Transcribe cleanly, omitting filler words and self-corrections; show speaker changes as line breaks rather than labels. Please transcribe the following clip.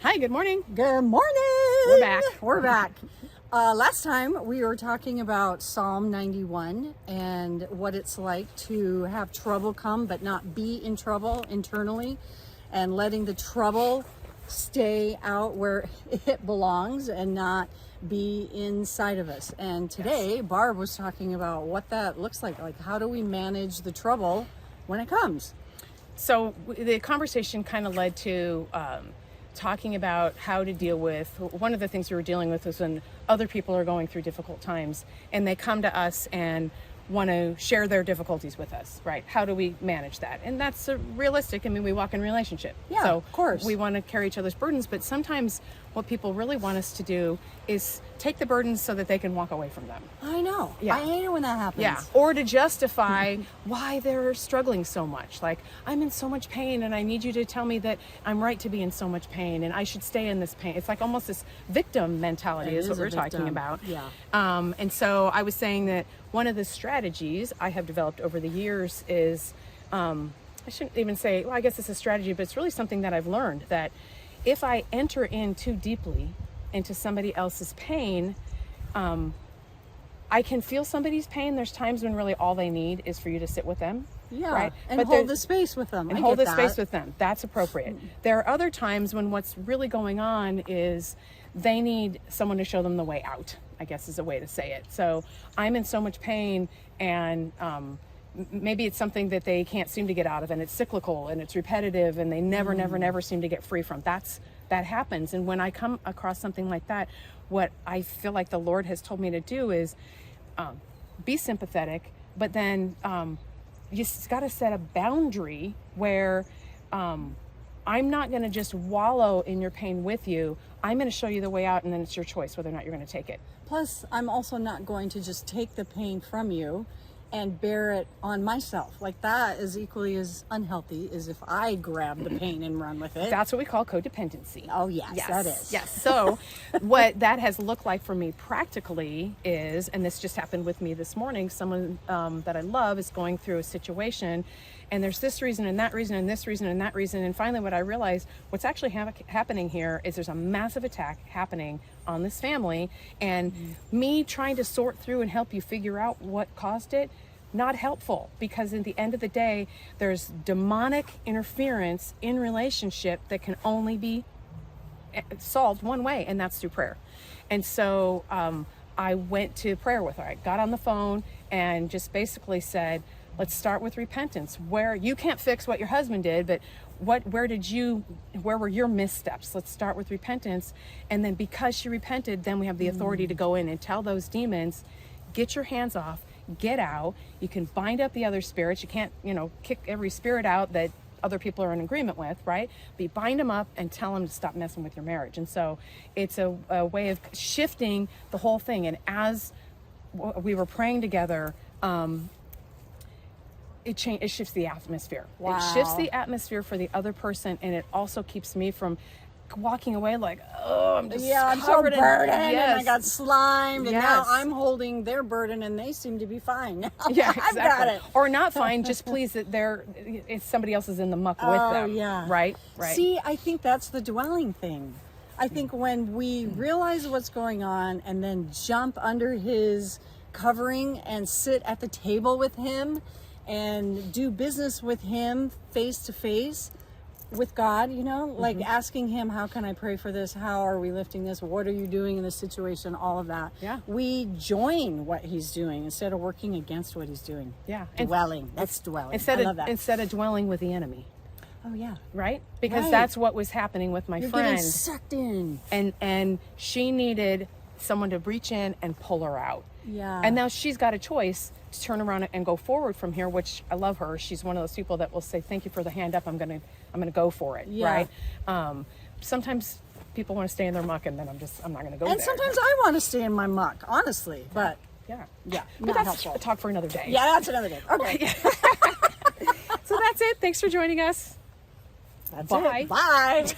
Hi, good morning.
Good morning.
We're back.
We're back. Last time we were talking about Psalm 91 and what it's like to have trouble come but not be in trouble internally, and letting the trouble stay out where it belongs and not be inside of us. And today Barb was talking about what that looks like how do we manage the trouble when it comes.
So the conversation kind of led to talking about how to deal with, one of the things we were dealing with was when other people are going through difficult times and they come to us and want to share their difficulties with us, right? How do we manage that? And that's realistic. I mean, we walk in relationship.
Yeah,
so
of course.
We want to carry each other's burdens, but sometimes what people really want us to do is take the burdens so that they can walk away from them.
I know.
Yeah.
I hate it when that happens.
Yeah. Or to justify why they're struggling so much. Like, I'm in so much pain and I need you to tell me that I'm right to be in so much pain and I should stay in this pain. It's like almost this victim mentality is what we're talking about.
Yeah.
And so I was saying that one of the strategies I have developed over the years is, I shouldn't even say, well, I guess it's a strategy, but it's really something that I've learned, that if I enter in too deeply into somebody else's pain, I can feel somebody's pain. There's times when really all they need is for you to sit with them.
Yeah,
right?
and
But
hold the space with them.
And
I
hold
get
the
that.
space with them. That's appropriate. There are other times when what's really going on is they need someone to show them the way out, I guess is a way to say it. So I'm in so much pain, and maybe it's something that they can't seem to get out of, and it's cyclical and it's repetitive and they never seem to get free from. That happens. And when I come across something like that, what I feel like the Lord has told me to do is be sympathetic, but then you got to set a boundary where I'm not going to just wallow in your pain with you. I'm going to show you the way out, and then it's your choice whether or not you're going to take it.
Plus, I'm also not going to just take the pain from you and bear it on myself. Like, that is equally as unhealthy as if I grab the pain and run with it.
That's what we call codependency.
Oh, yes, that is.
Yes. So what that has looked like for me practically is, and this just happened with me this morning, someone that I love is going through a situation, and there's this reason and that reason and this reason and that reason. And finally what I realized, what's actually happening here is there's a massive attack happening on this family, and me trying to sort through and help you figure out what caused it, not helpful, because at the end of the day, there's demonic interference in relationship that can only be solved one way, and that's through prayer. And so I went to prayer with her. I got on the phone and just basically said, let's start with repentance. Where you can't fix what your husband did, but where were your missteps? Let's start with repentance. And then because she repented, then we have the authority to go in and tell those demons, get your hands off, get out. You can bind up the other spirits. You can't, kick every spirit out that other people are in agreement with, right? But you bind them up and tell them to stop messing with your marriage. And so it's a way of shifting the whole thing. And as we were praying together, it shifts the atmosphere.
Wow.
It shifts the atmosphere for the other person, and it also keeps me from walking away like, oh, I'm just
I'm so
covered
burdened,
in,
and I got slimed, and now
Yes.
I'm holding their burden, and they seem to be fine now.
Yeah, exactly.
I've got it.
Or not fine, just pleased that it's somebody else is in the muck with them.
Yeah.
Right.
See, I think that's the dwelling thing. I think when we realize what's going on and then jump under his covering and sit at the table with him and do business with him face to face with God, like asking him, how can I pray for this? How are we lifting this? What are you doing in this situation? All of that.
Yeah.
We join what he's doing instead of working against what he's doing.
Yeah.
Dwelling. That's dwelling.
Instead
I love that.
Instead of dwelling with the enemy.
Oh, yeah.
Right? Because
Right.
that's what was happening with my
You're
friend.
getting sucked in.
And she needed someone to reach in and pull her out.
Yeah.
And now she's got a choice to turn around and go forward from here, which I love her. She's one of those people that will say, thank you for the hand up. I'm going to go for it.
Yeah.
Right. Sometimes people want to stay in their muck, and then I'm not going to go
And
there.
sometimes I want to stay in my muck, honestly, but
Yeah.
yeah,
But
not
that's
helpful.
a talk for another day.
Yeah, that's another day. Okay.
So that's it. Thanks for joining us.
That's
Bye.
it. Bye.